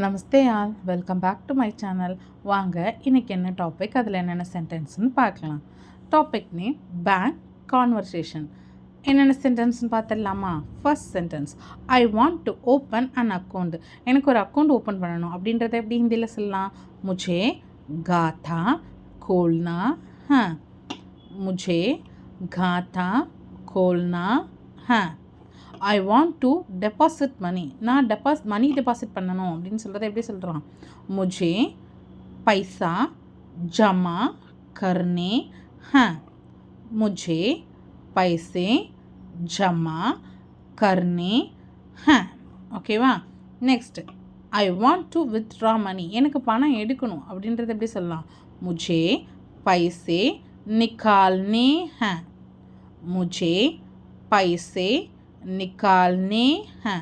Namaste all, welcome back to my channel. வாங்க இன்றைக்கி என்ன டாபிக், அதில் என்னென்ன சென்டென்ஸ்னு பார்க்கலாம். Topic name bank conversation. என்னென்ன சென்டென்ஸ்னு பார்த்துடலாமா? First sentence, I want to open an account. எனக்கு ஒரு அக்கௌண்ட் ஓப்பன் பண்ணணும் அப்படின்றத எப்படி ஹிந்தியில் சொல்லலாம்? முझे खाता खोलना है. मुझे खाता खोलना है. ஐ வாண்ட் டு டெபாசிட் மணி. நான் மணி டெபாசிட் பண்ணணும் அப்படின்னு சொல்கிறத எப்படி சொல்கிறான்? முझे पैसा जमा करने हैं. मुझे पैसे जमा करने हैं. ஓகேவா? Next, I want to withdraw money. எனக்கு பணம் எடுக்கணும் அப்படின்றத எப்படி சொல்லலாம்? मुझे पैसे निकालने हैं. मुझे पैसे निकालने हैं.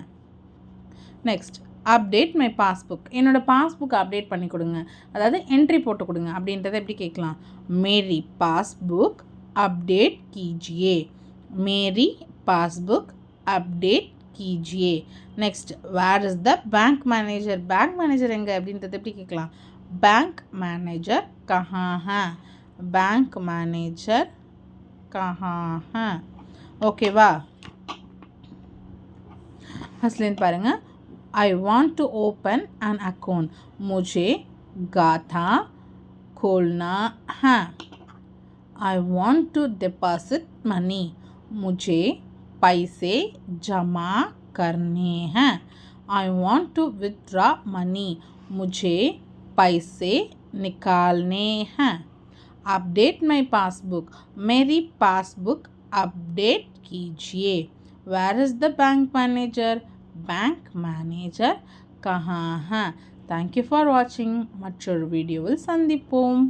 Next, update my passbook. என்னோடய பாஸ்புக் அப்டேட் பண்ணி கொடுங்க, அதாவது என்ட்ரி போட்டு கொடுங்க அப்படின்றத எப்படி கேட்கலாம்? மேரி பாஸ்புக் அப்டேட் கீஜியே. மேரி பாஸ்புக் அப்டேட் கீஜியே. Next, where is the bank manager. Bank manager எங்கே அப்படின்றத எப்படி கேட்கலாம்? பேங்க் மேனேஜர் கஹா ஹை. பேங்க் மேனேஜர் கஹா ஹை. ஓகேவா? ஃபர்ஸ்ட்லேருந்து பாருங்கள். I want to open an account. मुझे खाता खोलना है. I want to deposit money. मुझे पैसे जमा करने हैं. I want to withdraw money. मुझे पैसे निकालने हैं. Update my passbook. मेरी पासबुक अपडेट कीजिए. Where is the bank manager? Bank manager कहाँ है? Thank you for watching. மற்றொரு வீடியோவில் சந்திப்போம்.